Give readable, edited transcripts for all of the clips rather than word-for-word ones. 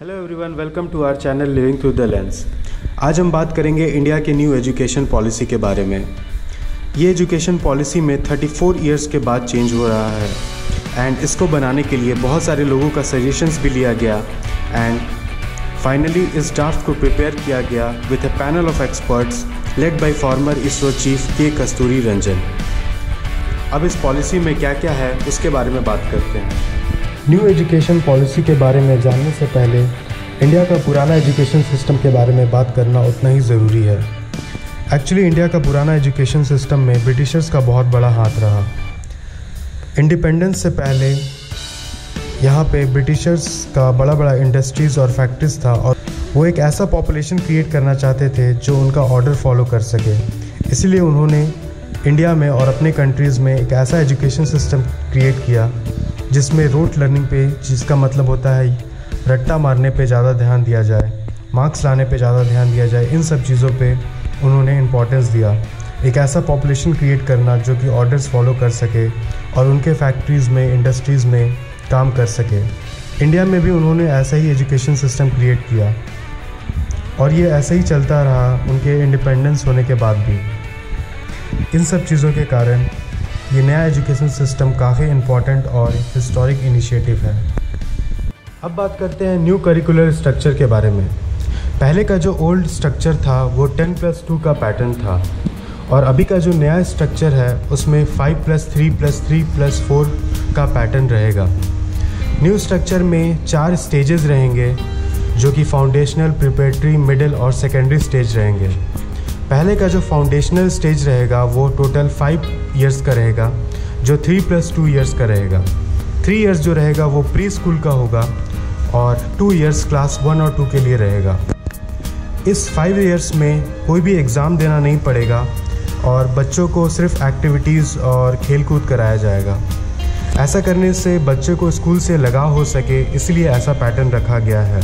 Hello everyone, welcome to our channel living through the lens. आज हम बात करेंगे इंडिया के न्यू एजुकेशन पॉलिसी के बारे में। ये एजुकेशन पॉलिसी में 34 इयर्स के बाद चेंज हो रहा है एंड इसको बनाने के लिए बहुत सारे लोगों का सजेशंस भी लिया गया एंड फाइनली इस ड्राफ्ट को प्रिपेयर किया गया with A panel of experts led by farmer ISRO chief के कस्तूरी रंजन। अब इस पॉलिसी में क्या क्या है उसके बारे में बात करते हैं। न्यू एजुकेशन पॉलिसी के बारे में जानने से पहले इंडिया का पुराना एजुकेशन सिस्टम के बारे में बात करना उतना ही ज़रूरी है। एक्चुअली इंडिया का पुराना एजुकेशन सिस्टम में ब्रिटिशर्स का बहुत बड़ा हाथ रहा। इंडिपेंडेंस से पहले यहाँ पे ब्रिटिशर्स का बड़ा बड़ा इंडस्ट्रीज़ और फैक्ट्रीज था और वो एक ऐसा पॉपुलेशन क्रिएट करना चाहते थे जो उनका ऑर्डर फॉलो कर सके। इसीलिए उन्होंने इंडिया में और अपने कंट्रीज़ में एक ऐसा एजुकेशन सिस्टम क्रिएट किया जिसमें रोट लर्निंग पे, जिसका मतलब होता है रट्टा मारने पे ज़्यादा ध्यान दिया जाए, मार्क्स लाने पे ज़्यादा ध्यान दिया जाए, इन सब चीज़ों पे उन्होंने इम्पोर्टेंस दिया। एक ऐसा पॉपुलेशन क्रिएट करना जो कि ऑर्डर्स फॉलो कर सके और उनके फैक्ट्रीज़ में, इंडस्ट्रीज़ में काम कर सके। इंडिया में भी उन्होंने ऐसा ही एजुकेशन सिस्टम क्रिएट किया और ये ऐसे ही चलता रहा उनके इंडिपेंडेंस होने के बाद भी। इन सब चीज़ों के कारण ये नया एजुकेशन सिस्टम काफ़ी इम्पॉर्टेंट और हिस्टोरिक इनिशिएटिव है। अब बात करते हैं न्यू करिकुलर स्ट्रक्चर के बारे में। पहले का जो ओल्ड स्ट्रक्चर था वो 10+2 का पैटर्न था और अभी का जो नया स्ट्रक्चर है उसमें 5+3+3+4 का पैटर्न रहेगा। न्यू स्ट्रक्चर में 4 स्टेजेस रहेंगे जो कि फाउंडेशनल, प्रिपरेटरी, मिडिल और सेकेंडरी स्टेज रहेंगे। पहले का जो फाउंडेशनल स्टेज रहेगा वो टोटल 5 इयर्स का रहेगा, जो 3+2 इयर्स का रहेगा। 3 इयर्स जो रहेगा वो प्री स्कूल का होगा और 2 इयर्स क्लास 1 और 2 के लिए रहेगा। इस 5 इयर्स में कोई भी एग्ज़ाम देना नहीं पड़ेगा और बच्चों को सिर्फ एक्टिविटीज़ और खेल कूद कराया जाएगा। ऐसा करने से बच्चे को स्कूल से लगाव हो सके, इसलिए ऐसा पैटर्न रखा गया है।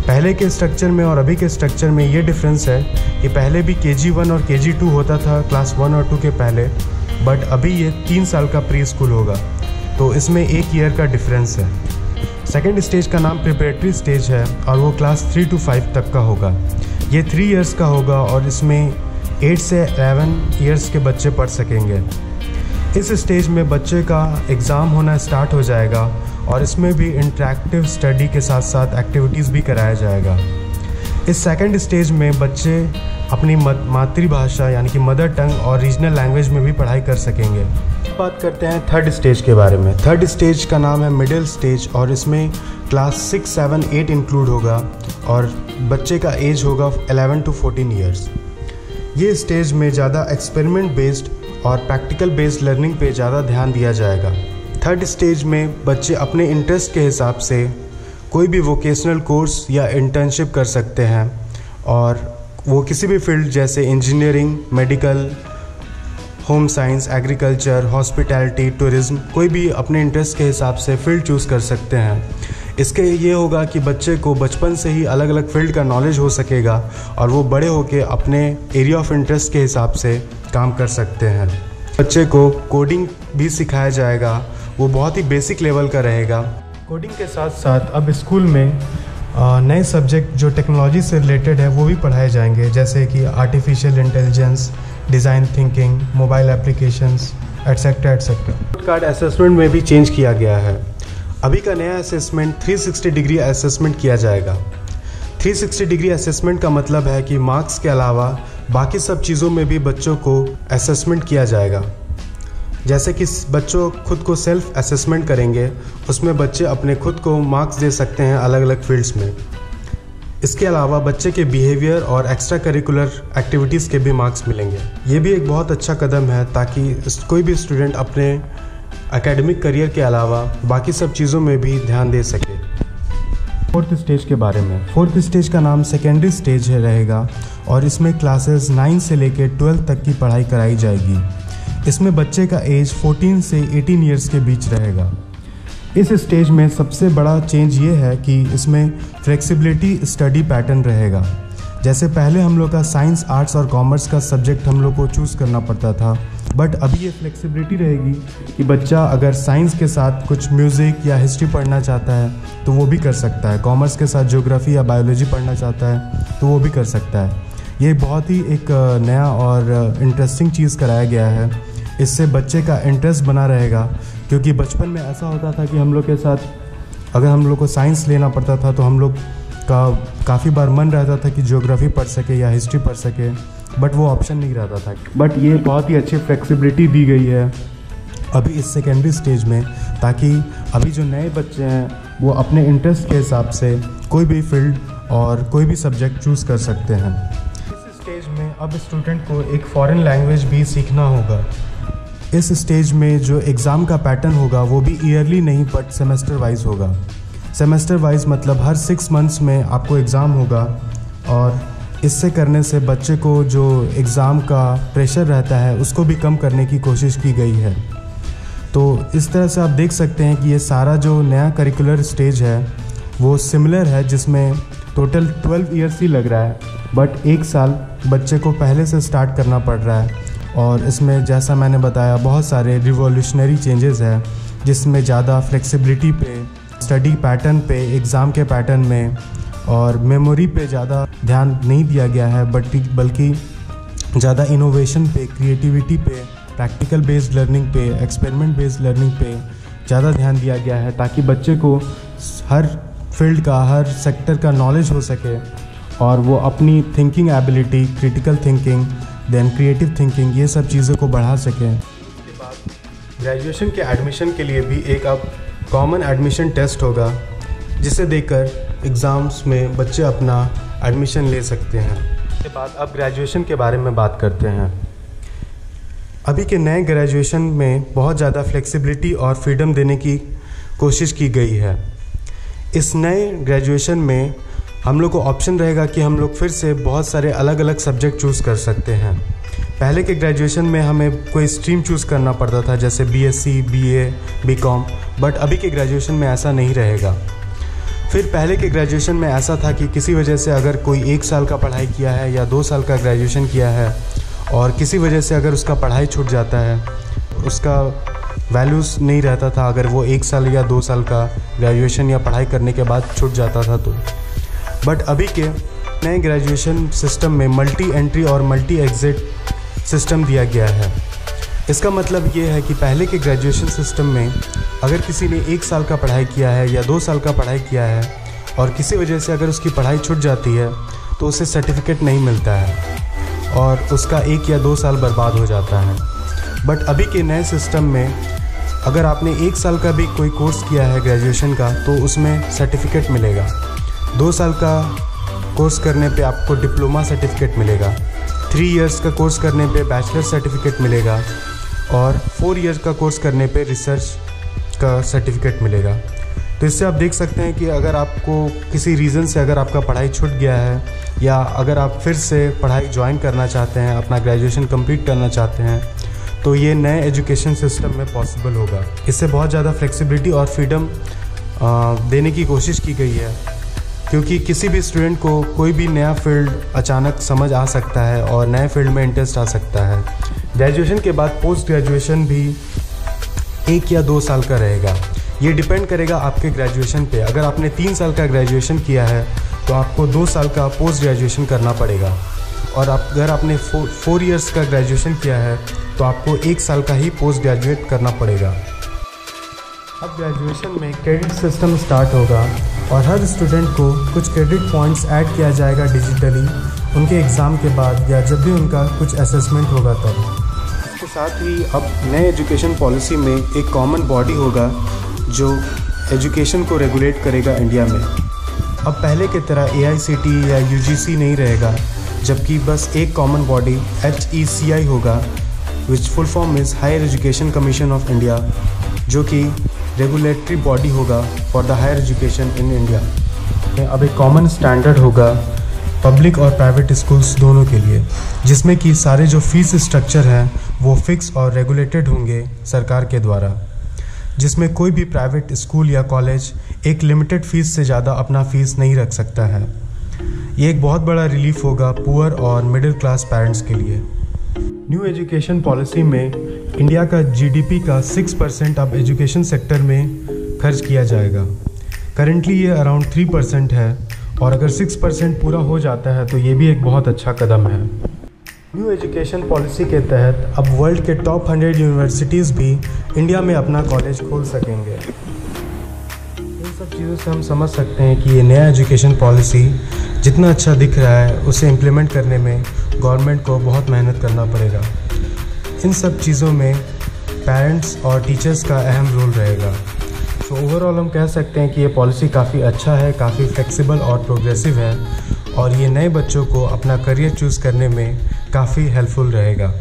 पहले के स्ट्रक्चर में और अभी के स्ट्रक्चर में ये डिफरेंस है कि पहले भी KG1 और KG2 होता था क्लास 1 और 2 के पहले, बट अभी ये 3 साल का प्री स्कूल होगा, तो इसमें 1 ईयर का डिफरेंस है। सेकेंड स्टेज का नाम प्रिपरेटरी स्टेज है और वो क्लास 3 to 5 तक का होगा। ये 3 इयर्स का होगा और इसमें 8 से 11 इयर्स के बच्चे पढ़ सकेंगे। इस स्टेज में बच्चे का एग्ज़ाम होना स्टार्ट हो जाएगा और इसमें भी इंटरैक्टिव स्टडी के साथ साथ एक्टिविटीज़ भी कराया जाएगा। इस सेकंड स्टेज में बच्चे अपनी मातृभाषा यानी कि मदर टंग और रीजनल लैंग्वेज में भी पढ़ाई कर सकेंगे। बात करते हैं थर्ड स्टेज के बारे में। थर्ड स्टेज का नाम है मिडिल स्टेज और इसमें क्लास 6, 7, 8 इंक्लूड होगा और बच्चे का एज होगा 11 to 14 ईयर्स। ये स्टेज में ज़्यादा एक्सपेरिमेंट बेस्ड और प्रैक्टिकल बेस्ड लर्निंग पे ज़्यादा ध्यान दिया जाएगा। थर्ड स्टेज में बच्चे अपने इंटरेस्ट के हिसाब से कोई भी वोकेशनल कोर्स या इंटर्नशिप कर सकते हैं और वो किसी भी फील्ड जैसे engineering, medical, home science, agriculture, hospitality, tourism, कोई भी अपने इंटरेस्ट के हिसाब से फील्ड चूज़ कर सकते हैं। इसके ये होगा कि बच्चे को बचपन से ही अलग अलग फील्ड का नॉलेज हो सकेगा और वो बड़े होकर अपने एरिया ऑफ इंटरेस्ट के हिसाब से काम कर सकते हैं। बच्चे को कोडिंग भी सिखाया जाएगा, वो बहुत ही बेसिक लेवल का रहेगा। कोडिंग के साथ साथ अब स्कूल में नए सब्जेक्ट जो टेक्नोलॉजी से रिलेटेड है वो भी पढ़ाए जाएंगे, जैसे कि artificial intelligence, design thinking, mobile applications, etcetera etcetera. Card assessment में भी चेंज किया गया है। अभी का नया असेसमेंट 360 डिग्री असेसमेंट किया जाएगा। 360 डिग्री असेसमेंट का मतलब है कि मार्क्स के अलावा बाकी सब चीज़ों में भी बच्चों को असेसमेंट किया जाएगा। जैसे कि बच्चों खुद को सेल्फ असेसमेंट करेंगे, उसमें बच्चे अपने खुद को मार्क्स दे सकते हैं अलग अलग फील्ड्स में। इसके अलावा बच्चे के बिहेवियर और एक्स्ट्रा करिकुलर एक्टिविटीज़ के भी मार्क्स मिलेंगे। ये भी एक बहुत अच्छा कदम है ताकि कोई भी स्टूडेंट अपने एकेडमिक करियर के अलावा बाकी सब चीज़ों में भी ध्यान दे सके। फोर्थ स्टेज के बारे में। फोर्थ स्टेज का नाम सेकेंडरी स्टेज रहेगा और इसमें क्लासेस 9 से लेकर 12 तक की पढ़ाई कराई जाएगी। इसमें बच्चे का एज 14 से 18 इयर्स के बीच रहेगा। इस स्टेज में सबसे बड़ा चेंज ये है कि इसमें फ्लेक्सिबिलिटी स्टडी पैटर्न रहेगा। जैसे पहले हम लोग का साइंस, आर्ट्स और कॉमर्स का सब्जेक्ट हम लोग को चूज़ करना पड़ता था, बट अभी ये फ्लेक्सिबिलिटी रहेगी कि बच्चा अगर साइंस के साथ कुछ म्यूज़िक या हिस्ट्री पढ़ना चाहता है तो वो भी कर सकता है, कॉमर्स के साथ ज्योग्राफी या बायोलॉजी पढ़ना चाहता है तो वो भी कर सकता है। ये बहुत ही एक नया और इंटरेस्टिंग चीज़ कराया गया है। इससे बच्चे का इंटरेस्ट बना रहेगा, क्योंकि बचपन में ऐसा होता था कि हम लोग के साथ अगर हम लोग को साइंस लेना पड़ता था तो हम लोग का काफ़ी बार मन रहता था कि ज्योग्राफी पढ़ सके या हिस्ट्री पढ़ सके, बट वो ऑप्शन नहीं रहता था। बट ये बहुत ही अच्छी फ्लेक्सिबिलिटी दी गई है अभी इस सेकेंडरी स्टेज में, ताकि अभी जो नए बच्चे हैं वो अपने इंटरेस्ट के हिसाब से कोई भी फील्ड और कोई भी सब्जेक्ट चूज़ कर सकते हैं। इस स्टेज में अब स्टूडेंट को एक फॉरेन लैंग्वेज भी सीखना होगा। इस स्टेज में जो एग्ज़ाम का पैटर्न होगा वो भी ईयरली नहीं बट सेमेस्टर वाइज होगा। सेमेस्टर वाइज मतलब हर 6 मंथ्स में आपको एग्ज़ाम होगा, और इससे करने से बच्चे को जो एग्ज़ाम का प्रेशर रहता है उसको भी कम करने की कोशिश की गई है। तो इस तरह से आप देख सकते हैं कि ये सारा जो नया करिकुलर स्टेज है वो सिमिलर है, जिसमें टोटल 12 ईयर्स ही लग रहा है, बट 1 साल बच्चे को पहले से स्टार्ट करना पड़ रहा है। और इसमें जैसा मैंने बताया बहुत सारे रिवॉल्यूशनरी चेंजेस हैं, जिसमें ज़्यादा फ्लेक्सिबिलिटी पे, स्टडी पैटर्न पे, एग्ज़ाम के पैटर्न में और मेमोरी पे ज़्यादा ध्यान नहीं दिया गया है, बल्कि ज़्यादा इनोवेशन पे, क्रिएटिविटी पे, प्रैक्टिकल बेस्ड लर्निंग पे, एक्सपेरिमेंट बेस्ड लर्निंग पे ज़्यादा ध्यान दिया गया है, ताकि बच्चे को हर फील्ड का, हर सेक्टर का नॉलेज हो सके और वो अपनी thinking ability, critical thinking, then creative thinking, ये सब चीज़ों को बढ़ा सकें। उसके बाद ग्रेजुएशन के एडमिशन के लिए भी एक अब कॉमन एडमिशन टेस्ट होगा, जिसे देकर एग्ज़ाम्स में बच्चे अपना एडमिशन ले सकते हैं। उसके बाद अब ग्रेजुएशन के बारे में बात करते हैं। अभी के नए ग्रेजुएशन में बहुत ज़्यादा फ्लेक्सिबिलिटी और फ्रीडम देने की कोशिश की गई है। इस नए ग्रेजुएशन में हम लोग को ऑप्शन रहेगा कि हम लोग फिर से बहुत सारे अलग अलग सब्जेक्ट चूज़ कर सकते हैं। पहले के ग्रेजुएशन में हमें कोई स्ट्रीम चूज़ करना पड़ता था, जैसे BSc, BA, BCom, बट अभी के ग्रेजुएशन में ऐसा नहीं रहेगा। फिर पहले के ग्रेजुएशन में ऐसा था कि किसी वजह से अगर कोई 1 साल का पढ़ाई किया है या 2 साल का ग्रेजुएशन किया है और किसी वजह से अगर उसका पढ़ाई छूट जाता है, उसका वैल्यूज़ नहीं रहता था अगर वो 1 साल या 2 साल का ग्रेजुएशन या पढ़ाई करने के बाद छूट जाता था तो। बट अभी के नए ग्रेजुएशन सिस्टम में मल्टी एंट्री और मल्टी एग्ज़िट सिस्टम दिया गया है। इसका मतलब ये है कि पहले के ग्रेजुएशन सिस्टम में अगर किसी ने 1 साल का पढ़ाई किया है या 2 साल का पढ़ाई किया है और किसी वजह से अगर उसकी पढ़ाई छूट जाती है तो उसे सर्टिफिकेट नहीं मिलता है और उसका 1 या 2 साल बर्बाद हो जाता है। बट अभी के नए सिस्टम में अगर आपने 1 साल का भी कोई कोर्स किया है ग्रेजुएशन का तो उसमें सर्टिफिकेट मिलेगा। 2 साल का कोर्स करने पे आपको डिप्लोमा सर्टिफिकेट मिलेगा, 3 इयर्स का कोर्स करने पे बैचलर सर्टिफिकेट मिलेगा और 4 इयर्स का कोर्स करने पे रिसर्च का सर्टिफिकेट मिलेगा। तो इससे आप देख सकते हैं कि अगर आपको किसी रीज़न से अगर आपका पढ़ाई छूट गया है या अगर आप फिर से पढ़ाई ज्वाइन करना चाहते हैं, अपना ग्रेजुएशन कंप्लीट करना चाहते हैं, तो ये नए एजुकेशन सिस्टम में पॉसिबल होगा। इससे बहुत ज़्यादा फ्लेक्सिबिलिटी और फ्रीडम देने की कोशिश की गई है, क्योंकि किसी भी स्टूडेंट को कोई भी नया फील्ड अचानक समझ आ सकता है और नए फील्ड में इंटरेस्ट आ सकता है। ग्रेजुएशन के बाद पोस्ट ग्रेजुएशन भी 1 या 2 साल का रहेगा। ये डिपेंड करेगा आपके ग्रेजुएशन पे। अगर आपने 3 साल का ग्रेजुएशन किया है तो आपको 2 साल का पोस्ट ग्रेजुएशन करना पड़ेगा, और अगर आपने 4 इयर्स का ग्रेजुएशन किया है तो आपको 1 साल का ही पोस्ट ग्रेजुएट करना पड़ेगा। अब ग्रेजुएशन में क्रेडिट सिस्टम स्टार्ट होगा और हर स्टूडेंट को कुछ क्रेडिट पॉइंट्स ऐड किया जाएगा डिजिटली उनके एग्ज़ाम के बाद या जब भी उनका कुछ असेसमेंट होगा तब। इसके साथ ही अब नए एजुकेशन पॉलिसी में एक कॉमन बॉडी होगा जो एजुकेशन को रेगुलेट करेगा इंडिया में। अब पहले की तरह AICTE या UGC नहीं रहेगा, जबकि बस एक कॉमन बॉडी HECI होगा, which full form is higher education commission of India, जो कि रेगुलेटरी बॉडी होगा for the higher education in India. अब एक कॉमन स्टैंडर्ड होगा पब्लिक और प्राइवेट स्कूल्स दोनों के लिए, जिसमें कि सारे जो फीस स्ट्रक्चर हैं वो फिक्स और रेगुलेटेड होंगे सरकार के द्वारा, जिसमें कोई भी प्राइवेट स्कूल या कॉलेज एक लिमिटेड फ़ीस से ज़्यादा अपना फ़ीस नहीं रख सकता है। ये एक बहुत बड़ा रिलीफ होगा पुअर और मिडिल क्लास पेरेंट्स के लिए। न्यू एजुकेशन पॉलिसी में इंडिया का जीडीपी का 6% अब एजुकेशन सेक्टर में खर्च किया जाएगा। करेंटली ये अराउंड 3% है और अगर 6% पूरा हो जाता है तो ये भी एक बहुत अच्छा कदम है। न्यू एजुकेशन पॉलिसी के तहत अब वर्ल्ड के टॉप 100 यूनिवर्सिटीज़ भी इंडिया में अपना कॉलेज खोल सकेंगे। इन सब चीज़ों से हम समझ सकते हैं कि ये नया एजुकेशन पॉलिसी जितना अच्छा दिख रहा है उसे इम्प्लीमेंट करने में गवर्नमेंट को बहुत मेहनत करना पड़ेगा। इन सब चीज़ों में पेरेंट्स और टीचर्स का अहम रोल रहेगा। तो ओवरऑल हम कह सकते हैं कि ये पॉलिसी काफ़ी अच्छा है, काफ़ी फ्लेक्सिबल और प्रोग्रेसिव है और ये नए बच्चों को अपना करियर चूज़ करने में काफ़ी हेल्पफुल रहेगा।